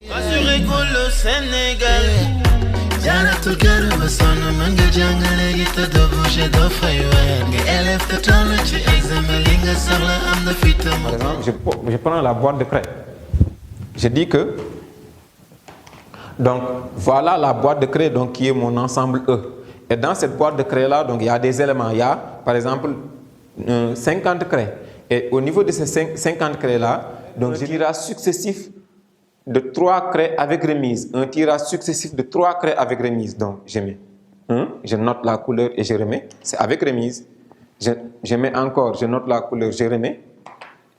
Assuré le Sénégal. Jaratul garu basona manga jangale gita do bouger do faywer nga élève te tollu ci examen li nga soxla am na fitam. Par exemple, je prends la boîte de craie. Je dis que donc voilà la boîte de craie donc qui est mon ensemble E. Et dans cette boîte de craie là, donc il y a des éléments. Il y a par exemple 50 craies. Et au niveau de ces 50 craies là, donc j'ai un tirage successif de 3 craies avec remise. Un tirage successif de 3 craies avec remise. Donc je mets 1, je note la couleur et je remets. C'est avec remise. Je mets encore, je note la couleur, je remets.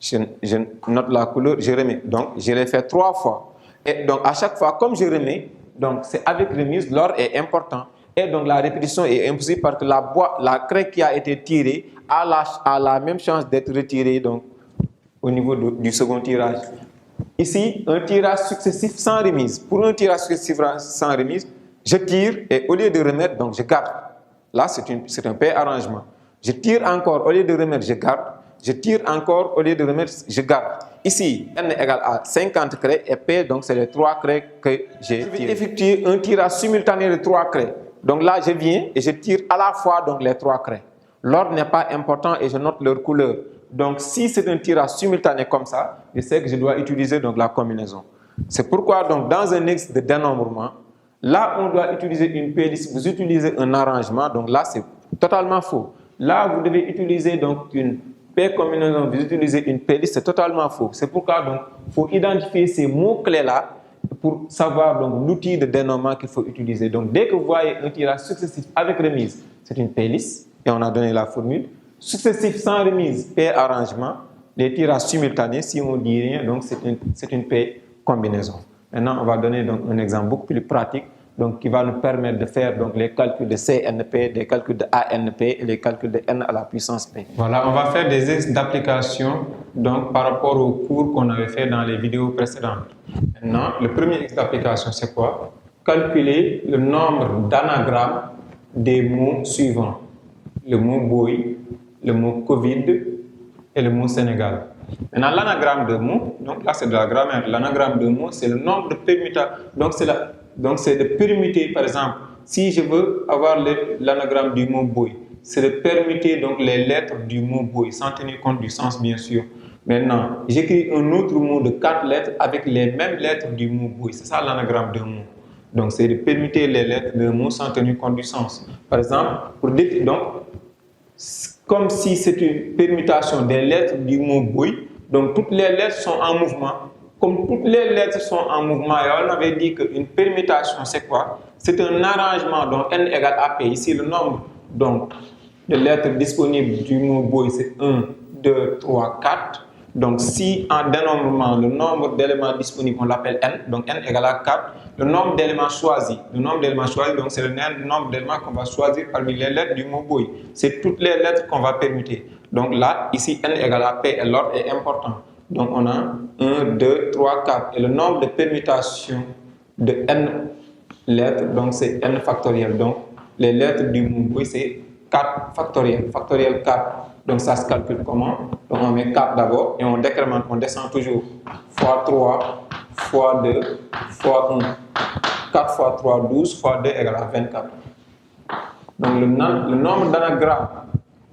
Je note la couleur, je remets. Donc je l'ai fait 3 fois. Et donc à chaque fois, comme je remets, donc c'est avec remise, l'ordre est important. Et donc la répétition est impossible parce que la craie qui a été tirée a la même chance d'être retirée donc, au niveau du second tirage. Ici, un tirage successif sans remise. Pour un tirage successif sans remise, je tire et au lieu de remettre, donc je garde. Là, c'est un paix arrangement. Je tire encore, au lieu de remettre, je garde. Je tire encore, au lieu de remettre, je garde. Ici, n égale à 50 craies et P, donc c'est les 3 craies que j'ai tirées. Je vais effectuer un tirage simultané de 3 craies. Donc là, je viens et je tire à la fois donc, les 3 craies. L'ordre n'est pas important et je note leur couleur. Donc si c'est un tirage simultané comme ça, je sais que je dois utiliser donc, la combinaison. C'est pourquoi donc, dans un exercice de dénombrement, là on doit utiliser une P10, vous utilisez un arrangement, donc là c'est totalement faux. Là vous devez utiliser donc une P combinaison, vous utilisez une P10, c'est totalement faux. C'est pourquoi donc il faut identifier ces mots-clés là pour savoir donc l'outil de dénommement qu'il faut utiliser. Donc dès que vous voyez un tirage successif avec remise, c'est une P10 et on a donné la formule. Successif sans remise, P arrangement. Les tirages simultanés, si on ne dit rien, donc c'est une P combinaison. Maintenant, on va donner donc un exemple beaucoup plus pratique donc, qui va nous permettre de faire donc, les calculs de CNP, des calculs de ANP et les calculs de N à la puissance P. Voilà, on va faire des exercices d'application donc, par rapport au cours qu'on avait fait dans les vidéos précédentes. Maintenant, le premier exercice d'application, c'est quoi? Calculer le nombre d'anagrammes des mots suivants. Le mot boy, le mot Covid et le mot Sénégal. Maintenant, l'anagramme de mots, donc là c'est de la grammaire, l'anagramme de mots c'est le nombre de permutations. Donc c'est de permuter, par exemple, si je veux avoir l'anagramme du mot boy, c'est de permuter donc les lettres du mot boy, sans tenir compte du sens bien sûr. Maintenant, j'écris un autre mot de 4 lettres avec les mêmes lettres du mot boy, c'est ça l'anagramme de mots. Donc c'est de permuter les lettres d'un mot sans tenir compte du sens. Par exemple, donc, comme si c'est une permutation des lettres du mot boy, donc toutes les lettres sont en mouvement. Comme toutes les lettres sont en mouvement, et on avait dit qu'une permutation, c'est quoi? C'est un arrangement, donc n égale à p. Ici, le nombre donc, de lettres disponibles du mot boy, c'est 1, 2, 3, 4. Donc si en dénombrement, le nombre d'éléments disponibles, on l'appelle n, donc n égale à 4. Le nombre d'éléments choisis, donc c'est le nombre d'éléments qu'on va choisir parmi les lettres du mot boy. C'est toutes les lettres qu'on va permuter. Donc là, ici, n égale à p et l'ordre est important. Donc on a 1, 2, 3, 4. Et le nombre de permutations de n lettres, donc c'est n factoriel. Donc les lettres du mot boy, c'est 4 factoriel. Factoriel 4. Donc ça se calcule comment? Donc on met 4 d'abord et on décrémente, on descend toujours. Fois 3, fois 2, fois 1. 4 fois 3, 12, fois 2 égale à 24. Donc le nombre d'anagrammes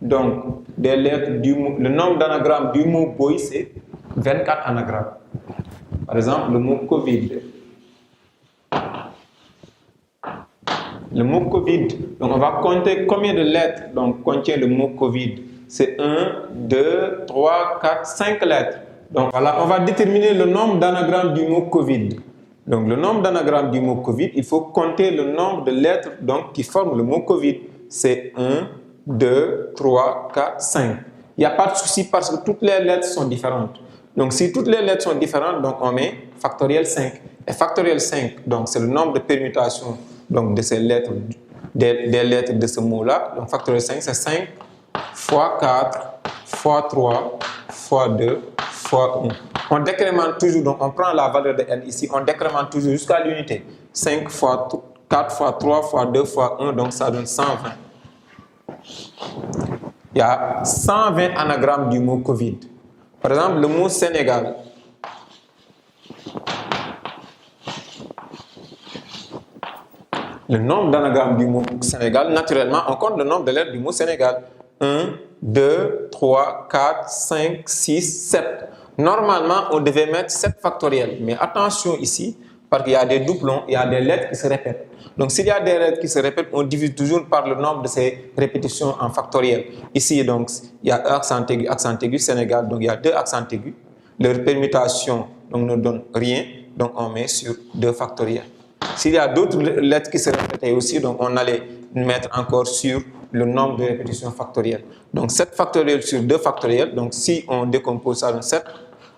donc, des lettres le nombre d'anagrammes du mot boy, c'est 24 anagrammes. Par exemple, le mot Covid. Le mot Covid, donc on va compter combien de lettres donc, contient le mot Covid. C'est 1, 2, 3, 4, 5 lettres. Donc voilà, on va déterminer le nombre d'anagrammes du mot Covid. Donc le nombre d'anagrammes du mot Covid, il faut compter le nombre de lettres donc, qui forment le mot Covid. C'est 1, 2, 3, 4, 5. Il n'y a pas de souci parce que toutes les lettres sont différentes. Donc si toutes les lettres sont différentes, donc on met factoriel 5. Et factoriel 5, donc c'est le nombre de permutations donc, de ces lettres, des lettres de ce mot-là. Donc factoriel 5, c'est 5 fois 4 fois 3 fois 2 fois 1. On décrémente toujours, donc on prend la valeur de n ici, on décrémente toujours jusqu'à l'unité. 5 fois 4 fois 3 fois 2 fois 1, donc ça donne 120. Il y a 120 anagrammes du mot Covid. Par exemple, le mot Sénégal. le nombre d'anagrammes du mot Sénégal, naturellement, on compte le nombre de lettres du mot Sénégal. 1, 2, 3, 4, 5, 6, 7. Normalement, on devait mettre 7 factoriels. Mais attention ici, parce qu'il y a des doublons, il y a des lettres qui se répètent. Donc, s'il y a des lettres qui se répètent, on divise toujours par le nombre de ces répétitions en factoriel. Ici, donc, il y a accent aigu, Sénégal, donc il y a 2 accents aigus. Leur permutation donc, ne donne rien, donc on met sur 2 factoriels. S'il y a d'autres lettres qui se répètent aussi, donc on allait mettre encore sur le nombre de répétitions factorielles. Donc 7 factoriels sur 2 factoriels, donc si on décompose ça en 7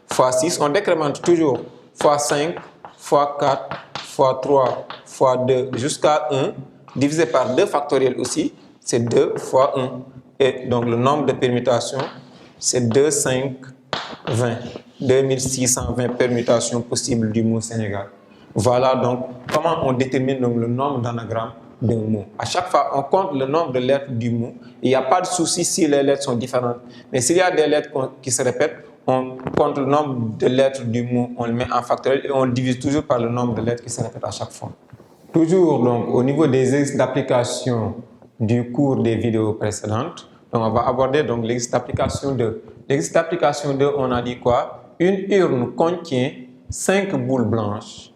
fois 6, on décrémente toujours fois 5, fois 4, fois 3, fois 2 jusqu'à 1, divisé par 2 factoriels aussi, c'est 2 fois 1. Et donc le nombre de permutations, c'est 2, 5, 20. 2620 permutations possibles du mot Sénégal. Voilà donc comment on détermine donc le nombre d'anagrammes d'un mot. À chaque fois, on compte le nombre de lettres du mot. Il n'y a pas de souci si les lettres sont différentes. Mais s'il y a des lettres qui se répètent, on compte le nombre de lettres du mot, on le met en factoriel et on divise toujours par le nombre de lettres qui se répètent à chaque fois. Toujours donc au niveau des exercices d'application du cours des vidéos précédentes, donc on va aborder donc l'exercice d'application 2. L'exercice d'application 2, on a dit quoi? Une urne contient 5 boules blanches,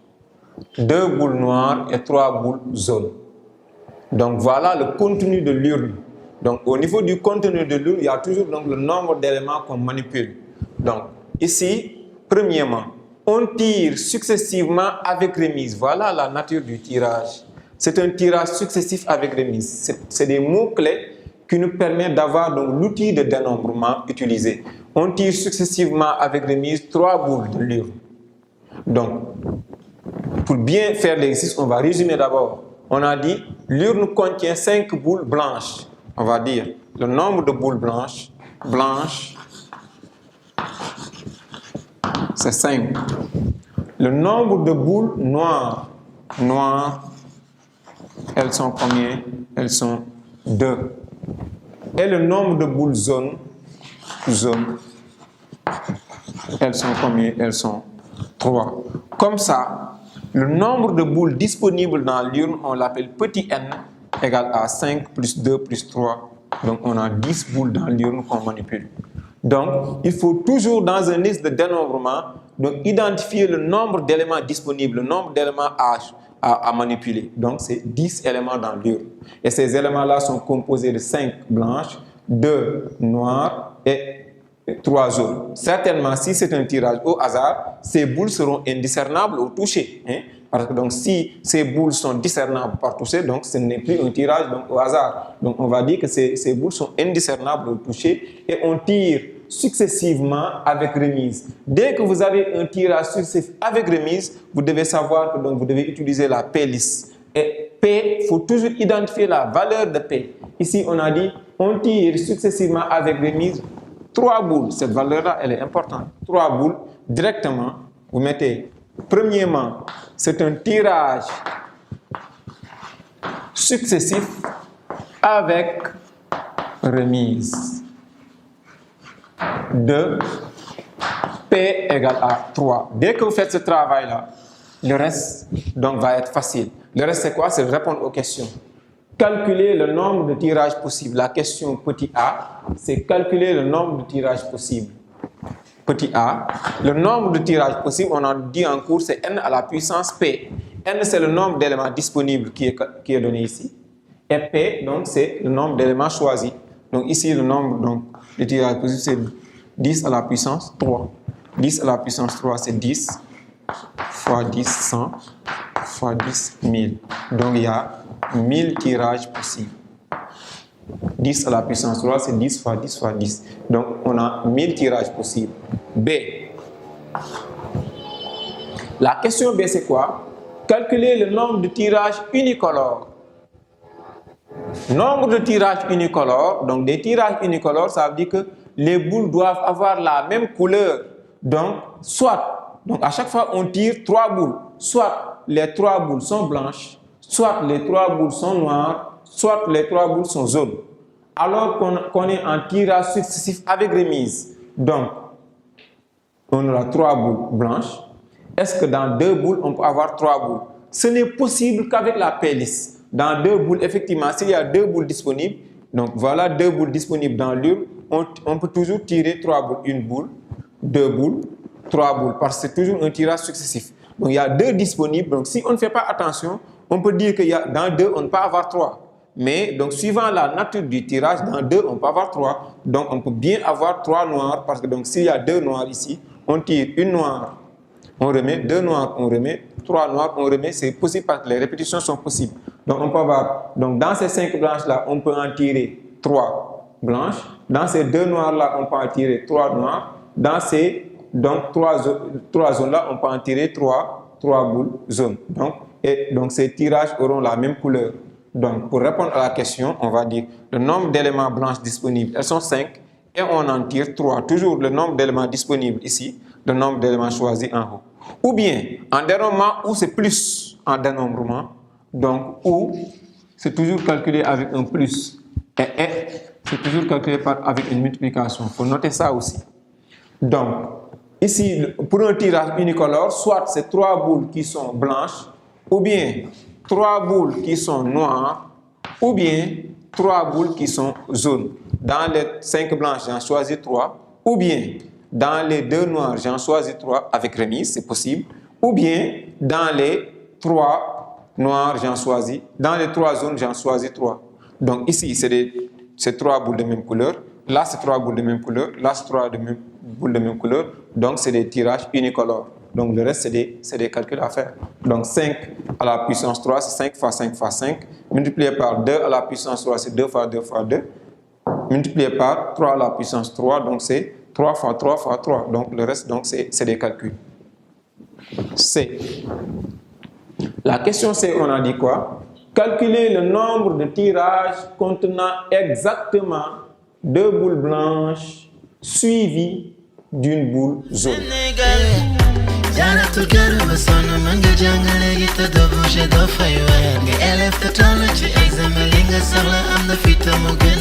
2 boules noires et 3 boules jaunes. Donc voilà le contenu de l'urne. Donc au niveau du contenu de l'urne, il y a toujours donc, le nombre d'éléments qu'on manipule. Donc ici, premièrement, on tire successivement avec remise. Voilà la nature du tirage. C'est un tirage successif avec remise. C'est des mots-clés qui nous permettent d'avoir l'outil de dénombrement utilisé. On tire successivement avec remise 3 boules de l'urne. Donc, pour bien faire l'exercice, on va résumer d'abord. On a dit, l'urne contient 5 boules blanches. On va dire le nombre de boules blanches, c'est 5. Le nombre de boules noires, elles sont combien? Elles sont 2. Et le nombre de boules jaunes, elles sont combien? Elles sont 3. Comme ça, le nombre de boules disponibles dans l'urne, on l'appelle petit n, égale à 5 plus 2 plus 3. Donc, on a 10 boules dans l'urne qu'on manipule. Donc, il faut toujours, dans un exercice de dénombrement, donc, identifier le nombre d'éléments disponibles, le nombre d'éléments à manipuler. Donc, c'est 10 éléments dans l'urne. Et ces éléments-là sont composés de 5 blanches, 2 noires et 3 jaunes. Certainement, si c'est un tirage au hasard, ces boules seront indiscernables au toucher. Parce que donc, si ces boules sont discernables par toucher, donc ce n'est plus un tirage donc, au hasard. Donc, on va dire que ces boules sont indiscernables au toucher et on tire successivement avec remise. Dès que vous avez un tirage successif avec remise, vous devez savoir que donc, vous devez utiliser la P-liste. Et P, il faut toujours identifier la valeur de P. Ici, on a dit, on tire successivement avec remise 3 boules. Cette valeur-là, elle est importante. 3 boules, directement, vous mettez, premièrement, c'est un tirage successif avec remise. De P égale à 3. Dès que vous faites ce travail-là, le reste donc, va être facile. Le reste, c'est quoi? C'est répondre aux questions. Calculer le nombre de tirages possibles. La question petit a, c'est calculer le nombre de tirages possibles. Petit a, le nombre de tirages possibles, on a dit en cours, c'est n à la puissance p. N, c'est le nombre d'éléments disponibles qui est donné ici. Et p, donc, c'est le nombre d'éléments choisis. Donc, ici, le nombre donc, de tirages possibles, c'est 10 à la puissance 3. 10 à la puissance 3, c'est 10 fois 10, 100 fois 10, 1000. Donc, il y a 1000 tirages possibles. 10 à la puissance 3, c'est 10 fois 10 fois 10. Donc, on a 1000 tirages possibles. B. La question B, c'est quoi? Calculer le nombre de tirages unicolores. Nombre de tirages unicolores, donc des tirages unicolores, ça veut dire que les boules doivent avoir la même couleur. Donc, donc à chaque fois on tire 3 boules, soit les 3 boules sont blanches, soit les 3 boules sont noires, soit les 3 boules sont jaunes. Alors qu'on est en tirage successif avec remise. Donc, on aura 3 boules blanches. Est-ce que dans 2 boules, on peut avoir 3 boules? Ce n'est possible qu'avec la P-liste. dans 2 boules, effectivement, s'il y a 2 boules disponibles, donc voilà 2 boules disponibles dans l'urne, on peut toujours tirer 3 boules, 1 boule, 2 boules, 3 boules, parce que c'est toujours un tirage successif. Donc il y a 2 disponibles, donc si on ne fait pas attention, on peut dire que dans 2, on ne peut pas avoir 3. Mais donc suivant la nature du tirage, dans 2, on peut avoir 3. Donc on peut bien avoir 3 noirs, parce que donc s'il y a 2 noirs ici, on tire 1 noire, on remet, 2 noirs, on remet, 3 noirs, on remet. C'est possible parce que les répétitions sont possibles. Donc on peut avoir, donc dans ces 5 blanches-là, on peut en tirer 3 blanches. Dans ces 2 noirs-là, on peut en tirer 3 noirs. Dans ces donc 3 zones-là, on peut en tirer 3 boules jaunes. Donc ces tirages auront la même couleur. Donc pour répondre à la question, on va dire le nombre d'éléments blanches disponibles, elles sont 5 et on en tire 3. Toujours le nombre d'éléments disponibles ici, le nombre d'éléments choisis en haut. Ou bien en dénombrement où c'est plus en dénombrement, donc où c'est toujours calculé avec un plus et c'est toujours calculé avec une multiplication. Il faut noter ça aussi. Donc ici, pour un tirage unicolore, soit c'est 3 boules qui sont blanches, ou bien 3 boules qui sont noires, ou bien 3 boules qui sont jaunes. Dans les 5 blanches, j'en choisis 3, ou bien dans les 2 noirs, j'en choisis 3 avec remise, c'est possible, ou bien dans les 3 noirs, j'en choisis, dans les 3 jaunes, j'en choisis 3. Donc ici, c'est 3 boules de même couleur, là c'est 3 boules de même couleur, là c'est 3 boules de même couleur, donc c'est des tirages unicolores. Donc le reste, c'est des calculs à faire. Donc 5 à la puissance 3, c'est 5 fois 5 fois 5. Multiplié par 2 à la puissance 3, c'est 2 fois 2 fois 2. Multiplié par 3 à la puissance 3, donc c'est 3 fois 3 fois 3. Donc le reste, c'est des calculs. C. La question C, on a dit quoi? Calculer le nombre de tirages contenant exactement 2 boules blanches suivies d'une boule jaune. Jaratu garba sonu manga jangale gita do bouger do fay wer nga élève te tollu ci examen li nga soxla am na fi te mu gën